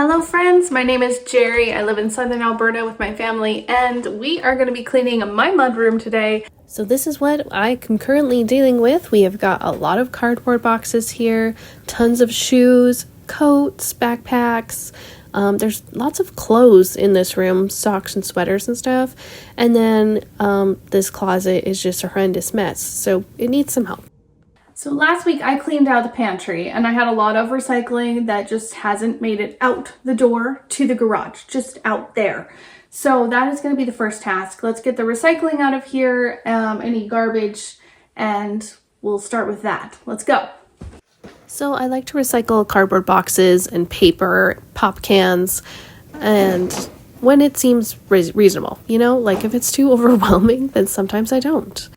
Hello friends, my name is Jerry. I live in southern Alberta with my family and we are going to be cleaning my mudroom today. So this is what I am currently dealing with. We have got a lot of cardboard boxes here, tons of shoes, coats, backpacks. There's lots of clothes in this room, socks and sweaters and stuff. And then this closet is just a horrendous mess, so it needs some help. So last week I cleaned out the pantry and I had a lot of recycling that just hasn't made it out the door to the garage, just out there. So that is going to be the first task. Let's get the recycling out of here, any garbage, and we'll start with that. Let's go. So I like to recycle cardboard boxes and paper, pop cans, and when it seems reasonable, like if it's too overwhelming, then sometimes I don't.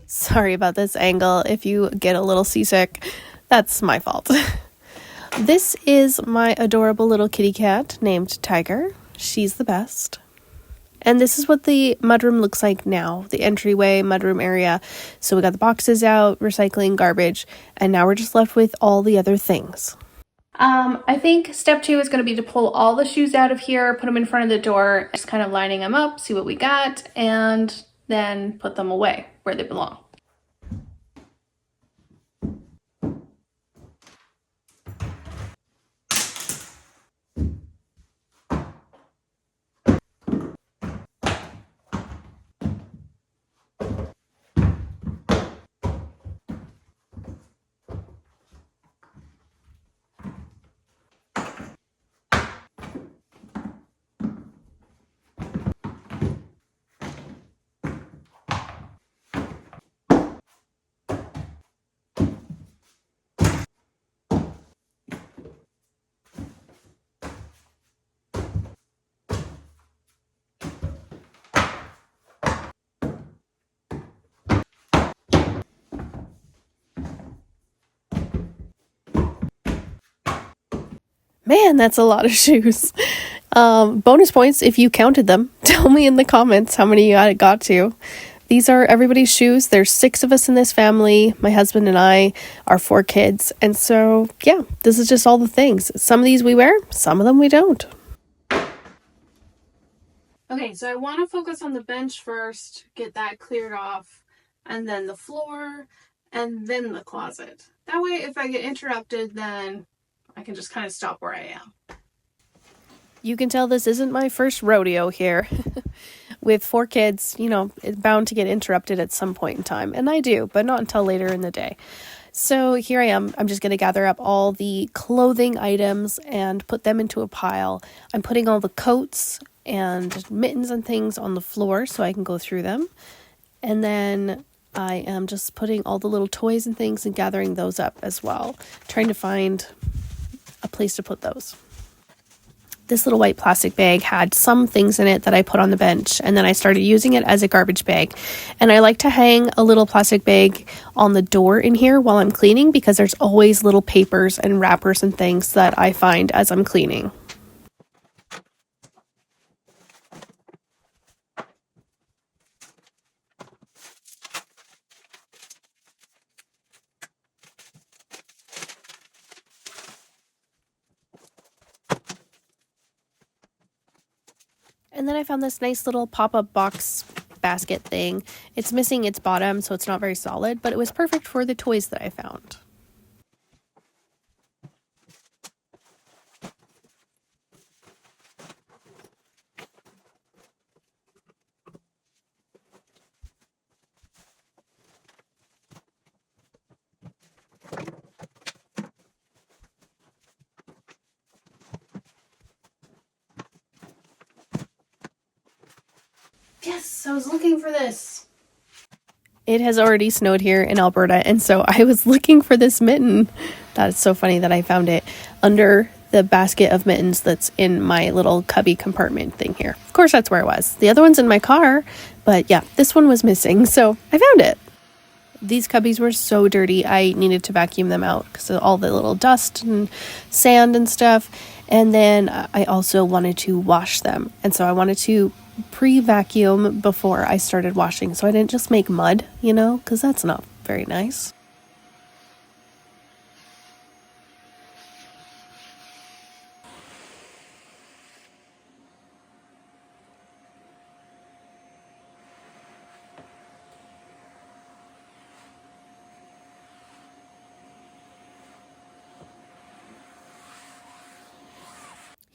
Sorry about this angle. If you get a little seasick, that's my fault. This is my adorable little kitty cat named Tiger. She's the best. And this is what the mudroom looks like now, the entryway mudroom area. So we got the boxes out, recycling, garbage, and now we're just left with all the other things. I think step 2 is going to be to pull all the shoes out of here, put them in front of the door, just kind of lining them up, see what we got, and then put them away where they belong. Man, that's a lot of shoes. Bonus points if you counted them. Tell me in the comments how many you got to. These are everybody's shoes. There's 6 of us in this family. My husband and I, our 4 kids. And so, yeah, this is just all the things. Some of these we wear, some of them we don't. Okay, so I want to focus on the bench first, get that cleared off, and then the floor, and then the closet. That way, if I get interrupted, then I can just kind of stop where I am. You can tell this isn't my first rodeo here. With 4 kids, it's bound to get interrupted at some point in time. And I do, but not until later in the day. So here I am. I'm just going to gather up all the clothing items and put them into a pile. I'm putting all the coats and mittens and things on the floor so I can go through them. And then I am just putting all the little toys and things and gathering those up as well. Trying to find a place to put those. This little white plastic bag had some things in it that I put on the bench, and then I started using it as a garbage bag. And I like to hang a little plastic bag on the door in here while I'm cleaning because there's always little papers and wrappers and things that I find as I'm cleaning. And then I found this nice little pop-up box basket thing. It's missing its bottom, so it's not very solid, but it was perfect for the toys that I found. Yes, I was looking for this. It has already snowed here in Alberta, and so I was looking for this mitten. That's so funny that I found it under the basket of mittens that's in my little cubby compartment thing here. Of course, that's where it was. The other one's in my car, but yeah, this one was missing, so I found it. These cubbies were so dirty, I needed to vacuum them out because of all the little dust and sand and stuff. And then I also wanted to wash them. And so I wanted to pre-vacuum before I started washing. So I didn't just make mud, because that's not very nice.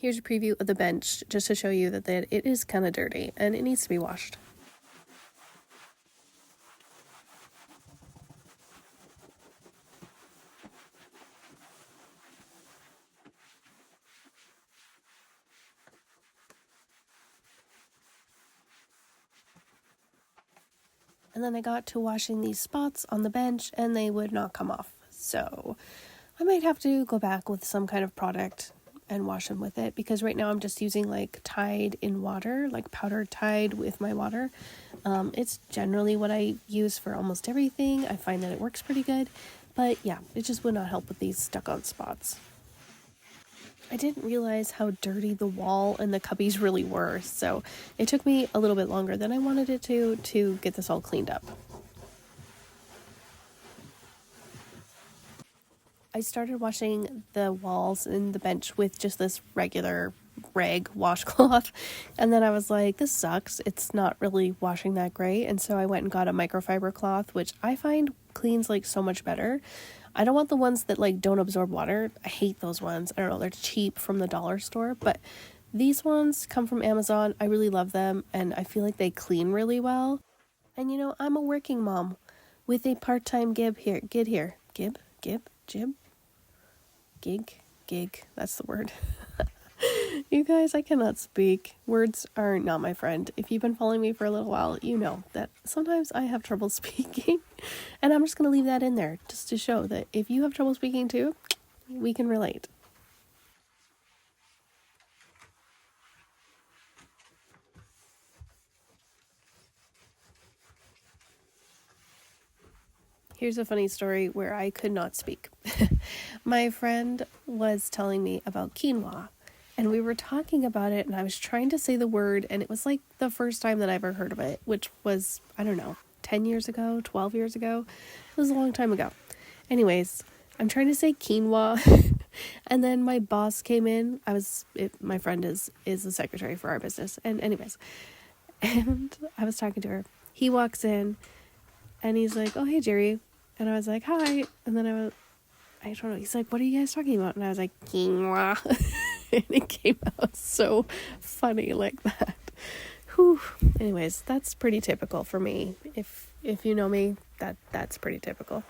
Here's a preview of the bench just to show you that it is kind of dirty and it needs to be washed. And then I got to washing these spots on the bench and they would not come off. So I might have to go back with some kind of product and wash them with it, because right now I'm just using like Tide in water, like powdered Tide with my water. It's generally what I use for almost everything. I find that it works pretty good, but yeah, it just would not help with these stuck on spots. I didn't realize how dirty the wall and the cubbies really were, so it took me a little bit longer than I wanted it to get this all cleaned up. I started washing the walls and the bench with just this regular rag washcloth, and then I was like, this sucks, it's not really washing that great, and so I went and got a microfiber cloth, which I find cleans like so much better. I don't want the ones that like don't absorb water. I hate those ones. I don't know, they're cheap from the dollar store, but these ones come from Amazon. I really love them, and I feel like they clean really well. And I'm a working mom with a part-time gig, that's the word. You guys, I cannot speak. Words are not my friend. If you've been following me for a little while, you know that sometimes I have trouble speaking. And I'm just going to leave that in there just to show that if you have trouble speaking too, we can relate. Here's a funny story where I could not speak. My friend was telling me about quinoa, and we were talking about it, and I was trying to say the word, and it was like the first time that I ever heard of it, which was, I don't know, 10 years ago, 12 years ago. It was a long time ago. Anyways, I'm trying to say quinoa, and then my boss came in. My friend is the secretary for our business, and anyways, and I was talking to her. He walks in, and he's like, oh, hey, Jerry. And I was like, hi. And then I don't know. He's like, what are you guys talking about? And I was like, quinoa. And it came out so funny like that. Whew. Anyways, that's pretty typical for me. If you know me, that's pretty typical.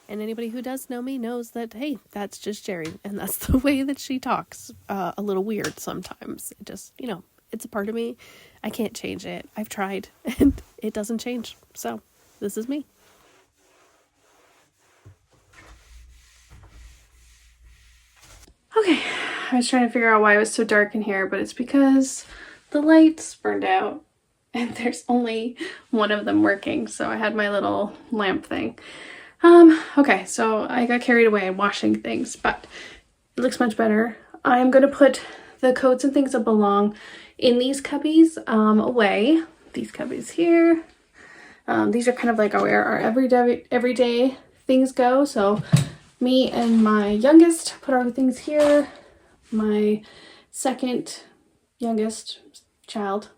And anybody who does know me knows that, hey, that's just Jerry. And that's the way that she talks. A little weird sometimes. It just, it's a part of me. I can't change it. I've tried and it doesn't change. So this is me. Okay, I was trying to figure out why it was so dark in here, but it's because the lights burned out and there's only one of them working. So I had my little lamp thing. Okay, so I got carried away in washing things, but it looks much better. I'm going to put the coats and things that belong in these cubbies away. These cubbies here. These are kind of like where our everyday things go. So me and my youngest put our things here. My second youngest child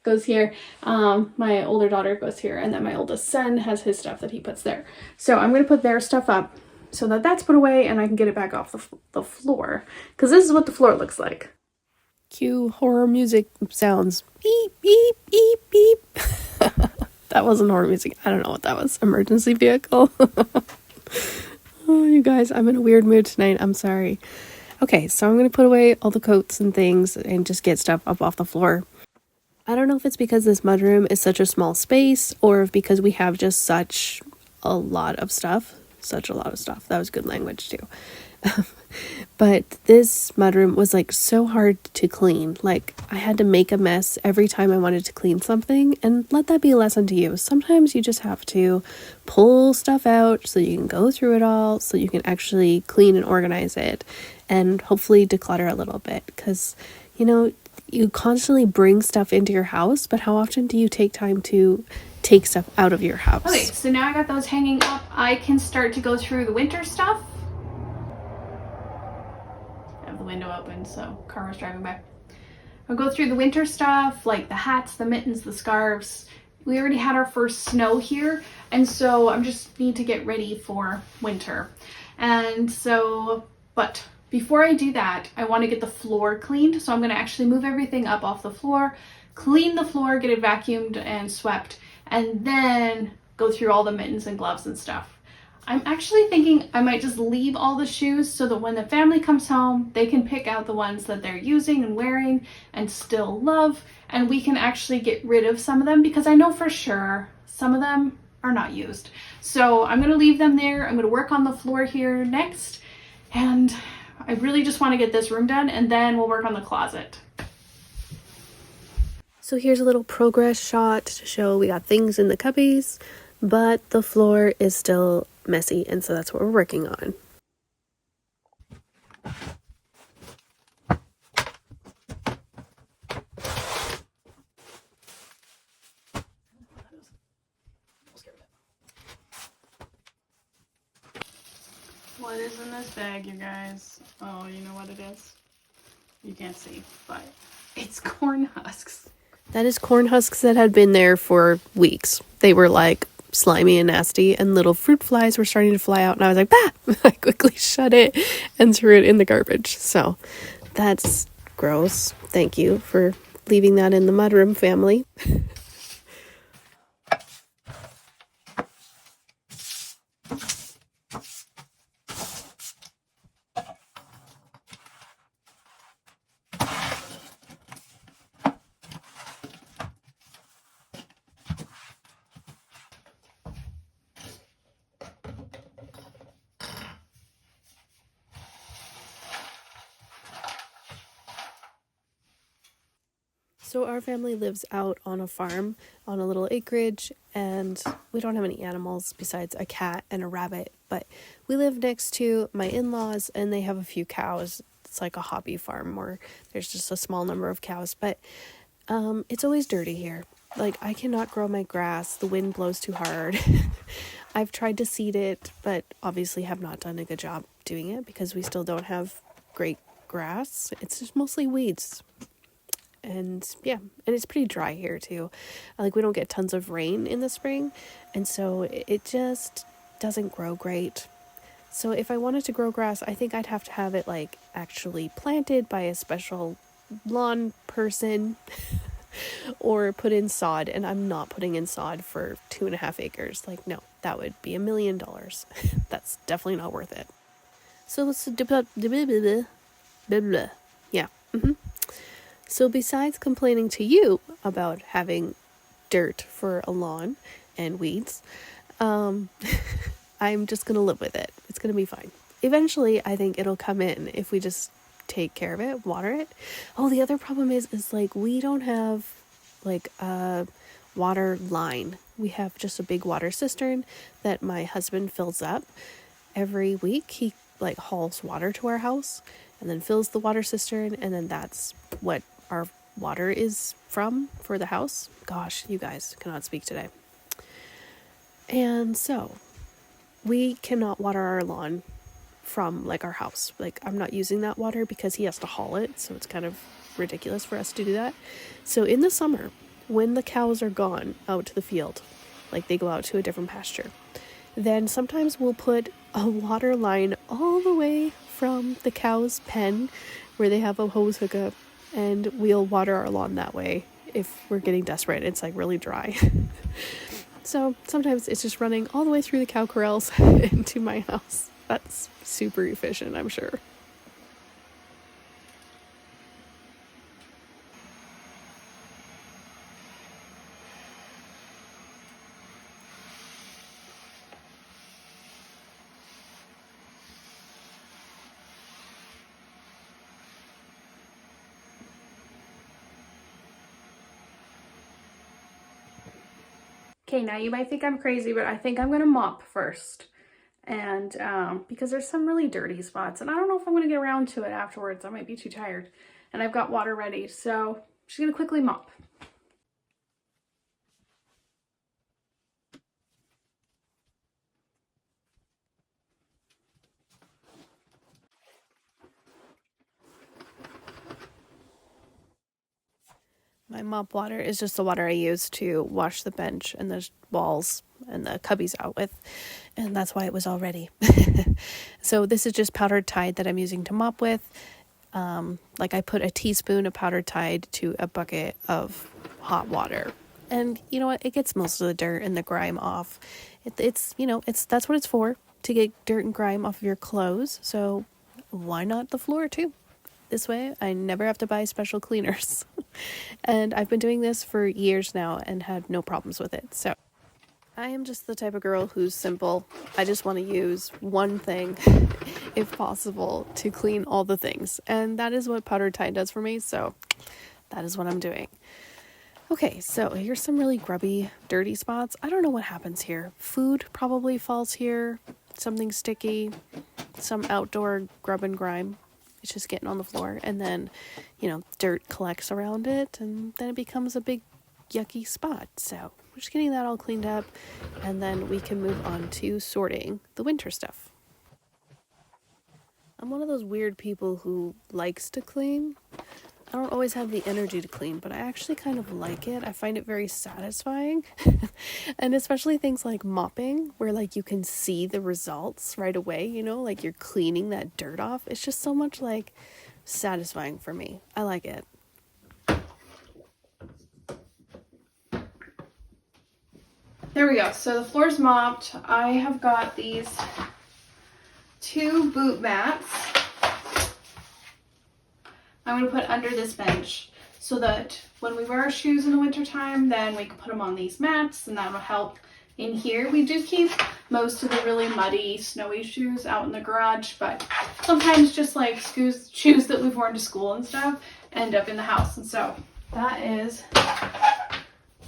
goes here. My older daughter goes here, and then my oldest son has his stuff that he puts there. So I'm going to put their stuff up so that that's put away and I can get it back off the floor, because this is what the floor looks like. Cue horror music sounds. Beep, beep, beep, beep. That wasn't horror music. I don't know what that was. Emergency vehicle. Oh, you guys, I'm in a weird mood tonight. I'm sorry. Okay, so I'm going to put away all the coats and things and just get stuff up off the floor. I don't know if it's because this mudroom is such a small space or if because we have just such a lot of stuff. That was good language too. But this mudroom was like so hard to clean. Like I had to make a mess every time I wanted to clean something, and let that be a lesson to you. Sometimes you just have to pull stuff out so you can go through it all, so you can actually clean and organize it, and hopefully declutter a little bit. Because, you know, you constantly bring stuff into your house, but how often do you take time to take stuff out of your house? Okay, so now I got those hanging up. I can start to go through the winter stuff. I have the window open, so car was driving by. I'll go through the winter stuff, like the hats, the mittens, the scarves. We already had our first snow here, and so I just need to get ready for winter. And so, but before I do that, I want to get the floor cleaned. So I'm going to actually move everything up off the floor, clean the floor, get it vacuumed and swept, and then go through all the mittens and gloves and stuff. I'm actually thinking I might just leave all the shoes so that when the family comes home, they can pick out the ones that they're using and wearing and still love, and we can actually get rid of some of them, because I know for sure some of them are not used. So I'm going to leave them there. I'm going to work on the floor here next, and I really just want to get this room done, and then we'll work on the closet. So here's a little progress shot to show we got things in the cubbies, but the floor is still messy, and so that's what we're working on. What is in this bag, you guys? Oh, you know what it is? You can't see, but it's corn husks. That is corn husks that had been there for weeks. They were like slimy and nasty, and little fruit flies were starting to fly out, and I was like, bah! I quickly shut it and threw it in the garbage. So that's gross. Thank you for leaving that in the mudroom family. So our family lives out on a farm on a little acreage, and we don't have any animals besides a cat and a rabbit, but we live next to my in-laws, and they have a few cows. It's like a hobby farm where there's just a small number of cows, but it's always dirty here. Like, I cannot grow my grass. The wind blows too hard. I've tried to seed it, but obviously have not done a good job doing it because we still don't have great grass. It's just mostly weeds. And yeah, and it's pretty dry here too. Like, we don't get tons of rain in the spring, and so it just doesn't grow great. So if I wanted to grow grass, I think I'd have to have it like actually planted by a special lawn person or put in sod, and I'm not putting in sod for 2.5 acres. Like, no, that would be $1 million. That's definitely not worth it. So let's yeah. So besides complaining to you about having dirt for a lawn and weeds, I'm just going to live with it. It's going to be fine. Eventually, I think it'll come in if we just take care of it, water it. Oh, the other problem is like we don't have like a water line. We have just a big water cistern that my husband fills up every week. He like hauls water to our house and then fills the water cistern, and then that's what our water is from for the house. Gosh, you guys cannot speak today. And so we cannot water our lawn from like our house. Like, I'm not using that water because he has to haul it, so it's kind of ridiculous for us to do that. So in the summer, when the cows are gone out to the field, like they go out to a different pasture, then sometimes we'll put a water line all the way from the cow's pen where they have a hose hookup, and we'll water our lawn that way if we're getting desperate. It's like really dry. So sometimes it's just running all the way through the cow corrals into my house. That's super efficient, I'm sure. Okay, now you might think I'm crazy, but I think I'm gonna mop first. And because there's some really dirty spots and I don't know if I'm gonna get around to it afterwards. I might be too tired. And I've got water ready, so I'm just gonna quickly mop. My mop water is just the water I use to wash the bench and the walls and the cubbies out with, and that's why it was all ready. So this is just powdered Tide that I'm using to mop with. Like I put a teaspoon of powdered Tide to a bucket of hot water, and you know what? It gets most of the dirt and the grime off. It's that's what it's for, to get dirt and grime off of your clothes. So why not the floor too? This way, I never have to buy special cleaners. And I've been doing this for years now and had no problems with it. So I am just the type of girl who's simple. I just want to use one thing, if possible, to clean all the things. And that is what powdered Tide does for me. So that is what I'm doing. Okay, so here's some really grubby, dirty spots. I don't know what happens here. Food probably falls here. Something sticky. Some outdoor grub and grime. It's just getting on the floor, and then, dirt collects around it, and then it becomes a big yucky spot. So we're just getting that all cleaned up, and then we can move on to sorting the winter stuff. I'm one of those weird people who likes to clean. I don't always have the energy to clean, but I actually kind of like it. I find it very satisfying. And especially things like mopping, where like you can see the results right away, like you're cleaning that dirt off. It's just so much like satisfying for me. I like it. There we go. So the floor's mopped. I have got these 2 boot mats I'm going to put under this bench so that when we wear our shoes in the wintertime, then we can put them on these mats, and that'll help in here. We do keep most of the really muddy, snowy shoes out in the garage, but sometimes just like shoes that we've worn to school and stuff end up in the house. And so that is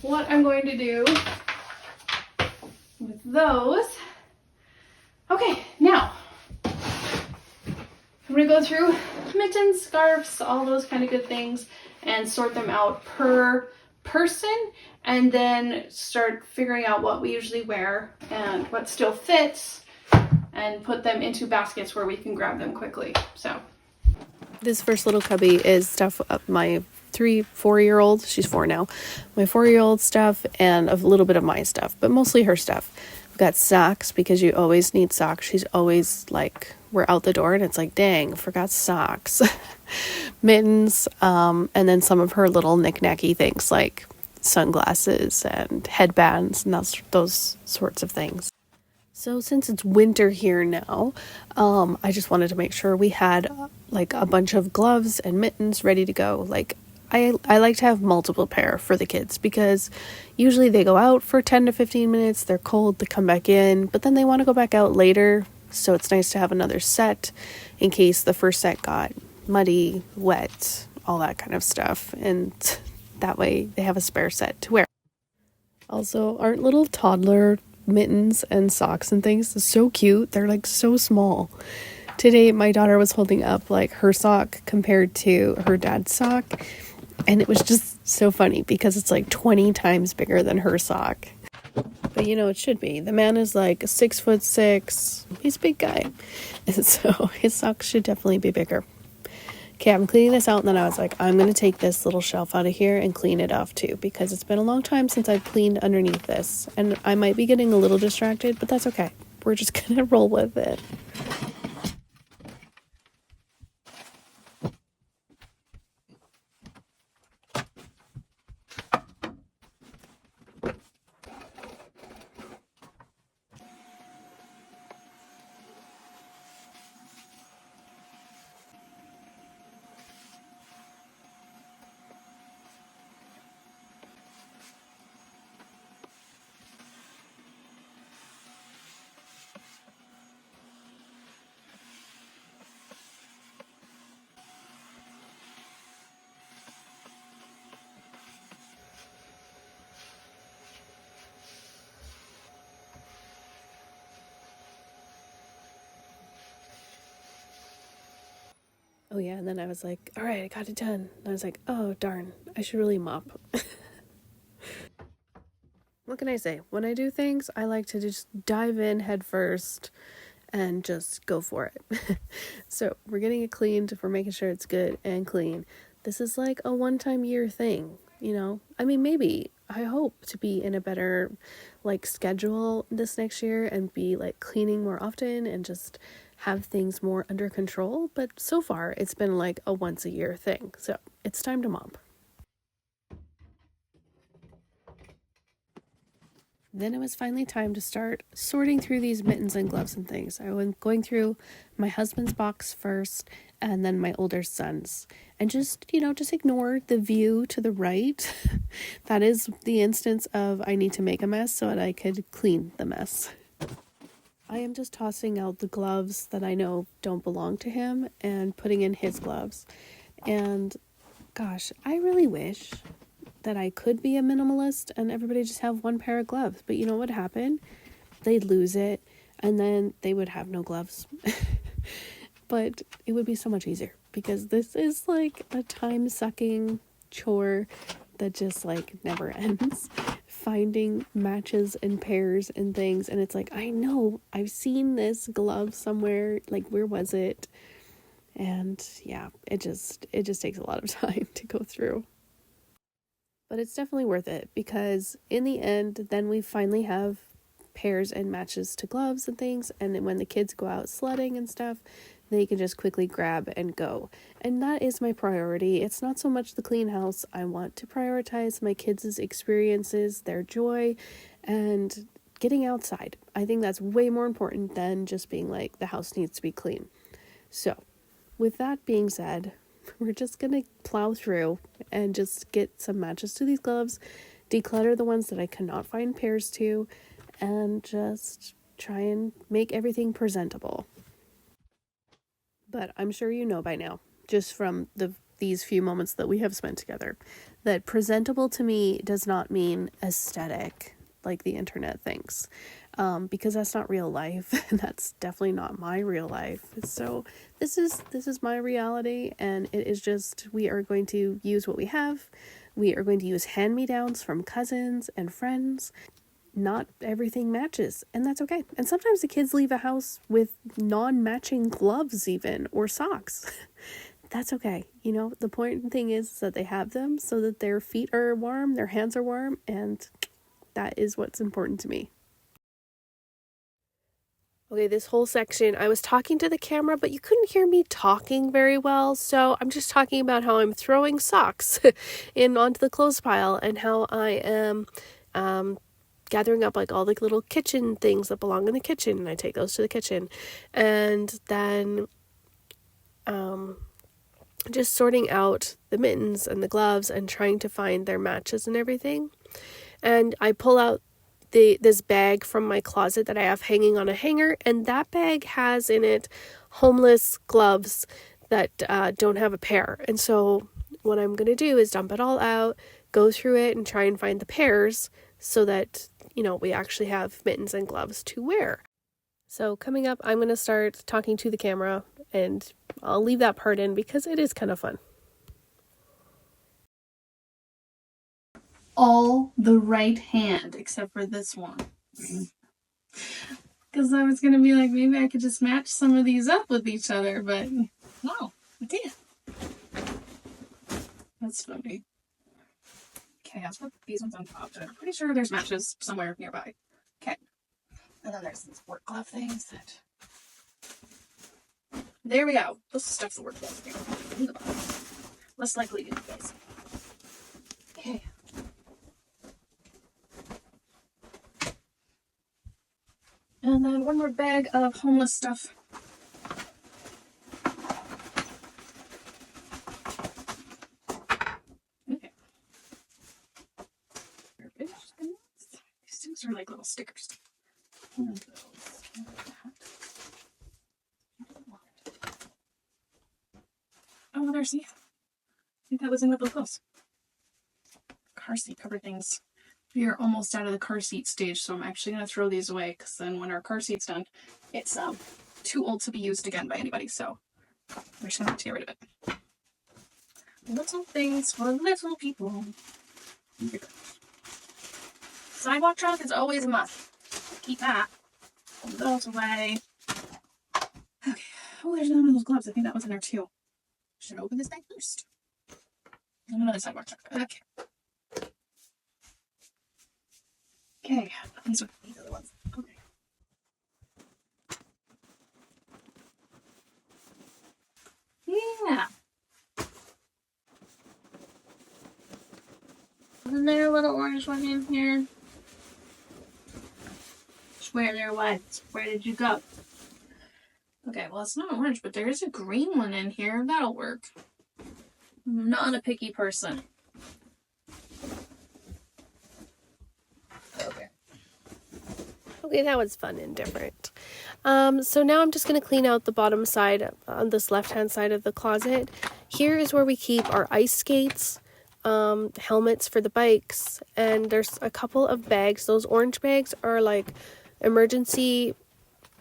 what I'm going to do with those. Okay, now I'm going to go through mittens, scarves, all those kind of good things, and sort them out per person, and then start figuring out what we usually wear and what still fits, and put them into baskets where we can grab them quickly. So this first little cubby is stuff of my 4-year-old, she's 4 now, my 4-year-old stuff, and a little bit of my stuff, but mostly her stuff. I've got socks, because you always need socks. She's always like, we're out the door and it's like, dang, forgot socks. Mittens, and then some of her little knick-knacky things like sunglasses and headbands and those sorts of things. So since it's winter here now, I just wanted to make sure we had like a bunch of gloves and mittens ready to go. Like I like to have multiple pair for the kids, because usually they go out for 10 to 15 minutes, they're cold, they come back in, but then they want to go back out later. So it's nice to have another set in case the first set got muddy, wet, all that kind of stuff. And that way they have a spare set to wear. Also, aren't little toddler mittens and socks and things so cute? They're like so small. Today, my daughter was holding up like her sock compared to her dad's sock. And it was just so funny because it's like 20 times bigger than her sock. But it should be. The man is like 6'6". He's a big guy. And so his socks should definitely be bigger. Okay, I'm cleaning this out, and then I was like, I'm going to take this little shelf out of here and clean it off too, because it's been a long time since I've cleaned underneath this. And I might be getting a little distracted, but that's okay. We're just going to roll with it. Oh yeah, and then I was like, all right, I got it done. And I was like, oh darn, I should really mop. What can I say? When I do things, I like to just dive in head first and just go for it. So we're getting it cleaned, we're making sure it's good and clean. This is like a one-time year thing, you know? I mean, maybe I hope to be in a better like schedule this next year and be like cleaning more often and just have things more under control. But so far, it's been like a once a year thing. So it's time to mop. Then it was finally time to start sorting through these mittens and gloves and things. I went going through my husband's box first and then my older son's. And just, just ignore the view to the right. That is the instance of I need to make a mess so that I could clean the mess. I am just tossing out the gloves that I know don't belong to him and putting in his gloves. And gosh, I really wish that I could be a minimalist and everybody just have one pair of gloves. But you know what would happen? They'd lose it and then they would have no gloves. But it would be so much easier because this is like a time-sucking chore that just like never ends. Finding matches and pairs and things, and it's like, I know I've seen this glove somewhere, like where was it? And yeah, it just takes a lot of time to go through. But it's definitely worth it because in the end, then we finally have pairs and matches to gloves and things. And then when the kids go out sledding and stuff, they can just quickly grab and go. And that is my priority. It's not so much the clean house. I want to prioritize my kids' experiences, their joy, and getting outside. I think that's way more important than just being like, the house needs to be clean. So, with that being said, we're just going to plow through and just get some matches to these gloves, declutter the ones that I cannot find pairs to, and just try and make everything presentable. But I'm sure you know by now, just from these few moments that we have spent together, that presentable to me does not mean aesthetic like the internet thinks, because that's not real life, and that's definitely not my real life. So this is my reality, and it is just, we are going to use what we have. We are going to use hand-me-downs from cousins and friends. Not everything matches, and that's okay. And sometimes the kids leave a house with non-matching gloves even, or socks. That's okay. The important thing is that they have them so that their feet are warm, their hands are warm, and that is what's important to me. Okay, this whole section, I was talking to the camera, but you couldn't hear me talking very well, so I'm just talking about how I'm throwing socks in onto the clothes pile and how I am gathering up like all the little kitchen things that belong in the kitchen, and I take those to the kitchen. And then just sorting out the mittens and the gloves and trying to find their matches and everything. And I pull out this bag from my closet that I have hanging on a hanger, and that bag has in it homeless gloves that don't have a pair. And so what I'm going to do is dump it all out, go through it, and try and find the pairs so that, we actually have mittens and gloves to wear. So coming up, I'm going to start talking to the camera, and I'll leave that part in because it is kind of fun. All the right hand except for this one. Because I was going to be like, maybe I could just match some of these up with each other, but no, I didn't. That's funny. Okay, I'll put these ones on top. I'm pretty sure there's matches somewhere nearby. Okay. And then there's these work glove things that... There we go. Let's stuff the work gloves here in the box. Less likely to do this. Okay. And then one more bag of homeless stuff. Okay. Garbage. These things are like little stickers. One of those. Oh, there's the... I think that was in with the clothes. Car seat cover things. We are almost out of the car seat stage, so I'm actually going to throw these away, because then when our car seat's done, it's too old to be used again by anybody, so We're just gonna have to get rid of it. Little things for little people. Sidewalk chalk is always a must. Keep that. Put those away. Okay. Oh, there's none of those gloves. I think that was in there too. Should open this bag first. Another sidewalk chalk. Okay. Okay. These are the other ones. Okay. Yeah. Wasn't there a little orange one in here? Swear there was. Where did you go? Okay, well, it's not orange, but there is a green one in here. That'll work. I'm not a picky person. Okay, that was fun and different. So now I'm just going to clean out the bottom side on this left-hand side of the closet. Here is where we keep our ice skates, helmets for the bikes, and there's a couple of bags. Those orange bags are like emergency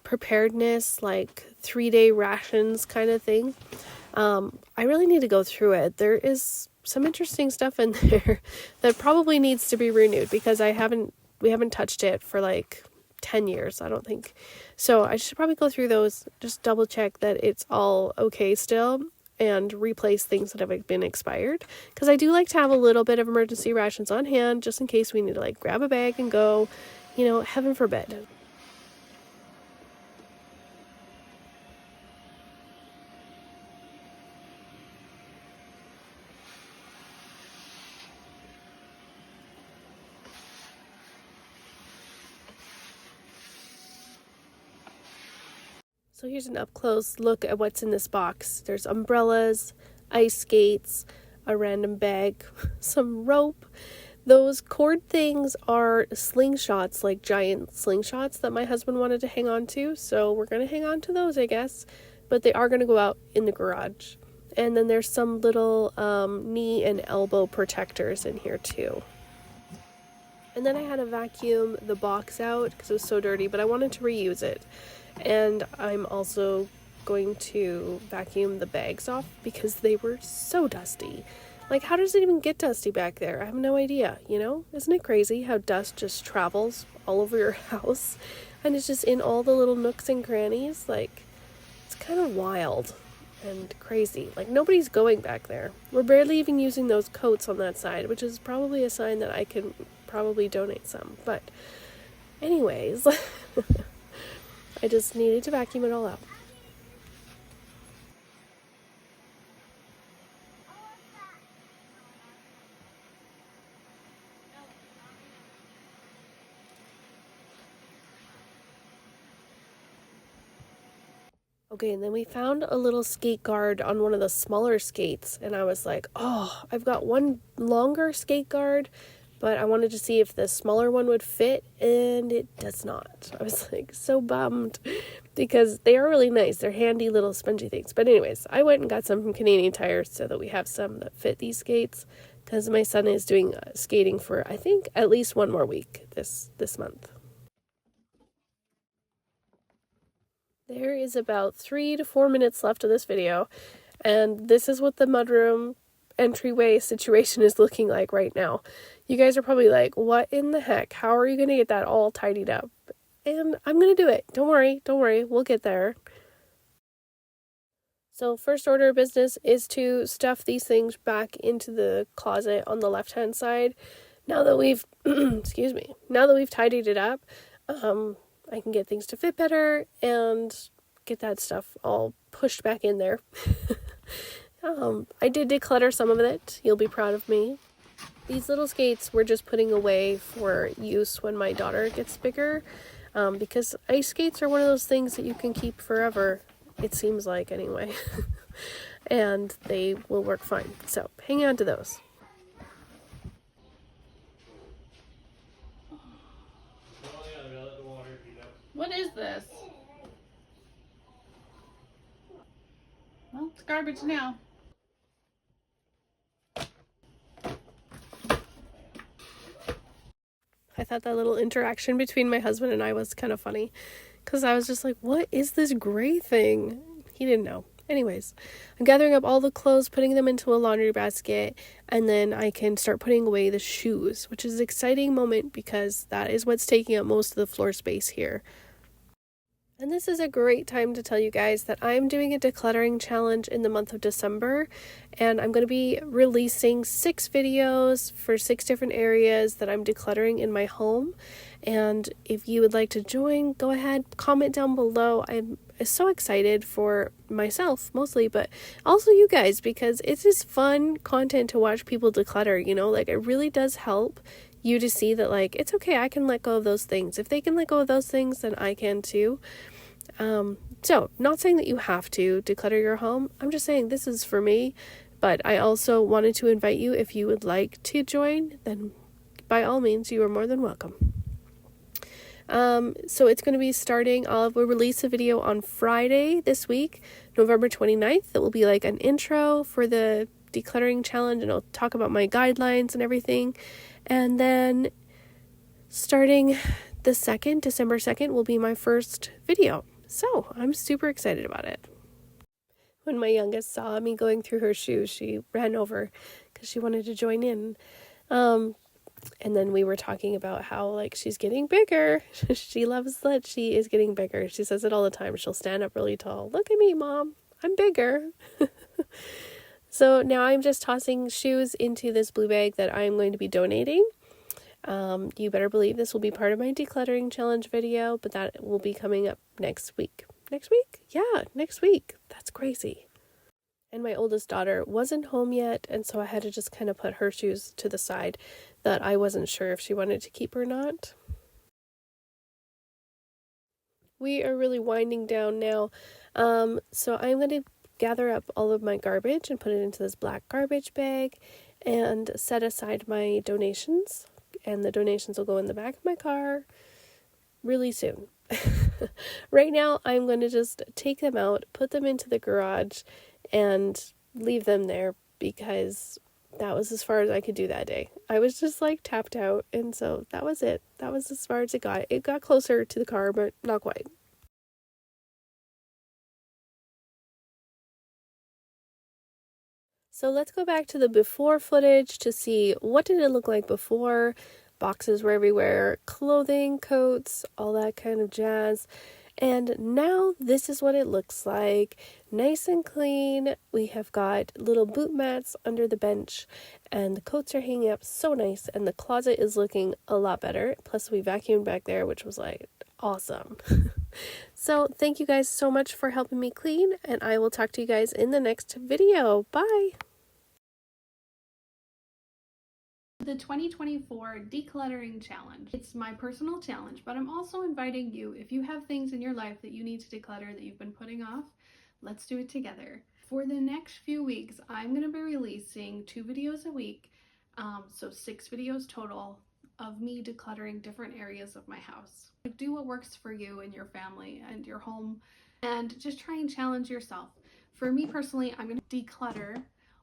preparedness, like 3-day rations kind of thing. I really need to go through it. There is some interesting stuff in there that probably needs to be renewed because we haven't touched it for like 10 years, I don't think. So I should probably go through those, just double check that it's all okay still, and replace things that have been expired. Because I do like to have a little bit of emergency rations on hand, just in case we need to like grab a bag and go, heaven forbid. So here's an up-close look at what's in this box. There's umbrellas, ice skates, a random bag, some rope. Those cord things are slingshots, like giant slingshots that my husband wanted to hang on to. So we're going to hang on to those, I guess. But they are going to go out in the garage. And then there's some little knee and elbow protectors in here too. And then I had to vacuum the box out because it was so dirty, but I wanted to reuse it. And I'm also going to vacuum the bags off because they were so dusty. Like, how does it even get dusty back there? I have no idea, Isn't it crazy how dust just travels all over your house? And it's just in all the little nooks and crannies. Like, it's kind of wild and crazy. Like, nobody's going back there. We're barely even using those coats on that side, which is probably a sign that I can probably donate some. But anyways... I just needed to vacuum it all out. Okay, and then we found a little skate guard on one of the smaller skates, and I was like, oh, I've got one longer skate guard, but I wanted to see if the smaller one would fit, and it does not. I was like so bummed because they are really nice. They're handy little spongy things. But anyways, I went and got some from Canadian Tire so that we have some that fit these skates because my son is doing skating for, I think, at least one more week this month. There is about 3 to 4 minutes left of this video, and this is what the mudroom entryway situation is looking like right now. You guys are probably like, what in the heck? How are you going to get that all tidied up? And I'm going to do it. Don't worry. We'll get there. So first order of business is to stuff these things back into the closet on the left-hand side. Now that we've, now that we've tidied it up, I can get things to fit better and get that stuff all pushed back in there. I did declutter some of it. You'll be proud of me. These little skates we're just putting away for use when my daughter gets bigger, because ice skates are one of those things that you can keep forever, it seems like anyway, and they will work fine. So hang on to those. What is this? Well, it's garbage now. I thought that little interaction between my husband and I was kind of funny because I was just like, what is this gray thing? He didn't know. Anyways, I'm gathering up all the clothes, putting them into a laundry basket, and then I can start putting away the shoes, which is an exciting moment because that is what's taking up most of the floor space here. And this is a great time to tell you guys that I'm doing a decluttering challenge in the month of December, and I'm going to be releasing 6 videos for 6 different areas that I'm decluttering in my home. And if you would like to join, go ahead, comment down below. I'm so excited for myself mostly, but also you guys, because it's just fun content to watch people declutter, you know, like it really does help you to see that like it's okay, I can let go of those things. If they can let go of those things, then I can too. So not saying that you have to declutter your home. I'm just saying this is for me, but I also wanted to invite you, if you would like to join, then by all means, you are more than welcome. So it's going to be starting, we'll release a video on Friday this week, November 29th. That will be like an intro for the decluttering challenge, and I'll talk about my guidelines and everything. And then starting the 2nd, December 2nd, will be my first video. So I'm super excited about it. When my youngest saw me going through her shoes, she ran over because she wanted to join in. And then we were talking about how like she's getting bigger. She loves that she is getting bigger. She says it all the time. She'll stand up really tall. Look at me, Mom. I'm bigger. So now I'm just tossing shoes into this blue bag that I'm going to be donating. You better believe this will be part of my decluttering challenge video, but that will be coming up next week. Next week? Yeah, next week. That's crazy. And my oldest daughter wasn't home yet, and so I had to just kind of put her shoes to the side that I wasn't sure if she wanted to keep or not. We are really winding down now. So I'm going to gather up all of my garbage and put it into this black garbage bag and set aside my donations. And the donations will go in the back of my car really soon. Right now, I'm going to just take them out, put them into the garage, and leave them there because that was as far as I could do that day. I was just like tapped out, and so that was it. That was as far as it got. It got closer to the car, but not quite. So let's go back to the before footage to see what did it look like before. Boxes were everywhere, clothing, coats, all that kind of jazz. And now this is what it looks like. Nice and clean. We have got little boot mats under the bench, and the coats are hanging up so nice, and the closet is looking a lot better. Plus we vacuumed back there, which was like awesome. So thank you guys so much for helping me clean, and I will talk to you guys in the next video. Bye! The 2024 Decluttering Challenge. It's my personal challenge, but I'm also inviting you, if you have things in your life that you need to declutter that you've been putting off, let's do it together. For the next few weeks, I'm going to be releasing 2 videos a week, so 6 videos total of me decluttering different areas of my house. Do what works for you and your family and your home, and just try and challenge yourself. For me personally, I'm going to declutter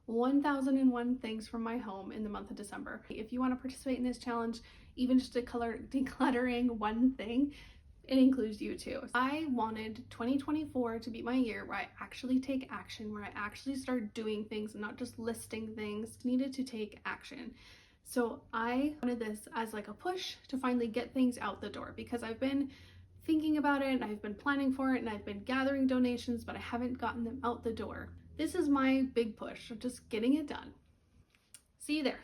1001 things from my home in the month of December. If you want to participate in this challenge, even just decluttering one thing, it includes you too. I wanted 2024 to be my year where I actually take action, where I actually start doing things and not just listing things. Needed to take action. So I wanted this as like a push to finally get things out the door, because I've been thinking about it and I've been planning for it and I've been gathering donations, but I haven't gotten them out the door. This is my big push of just getting it done. See you there.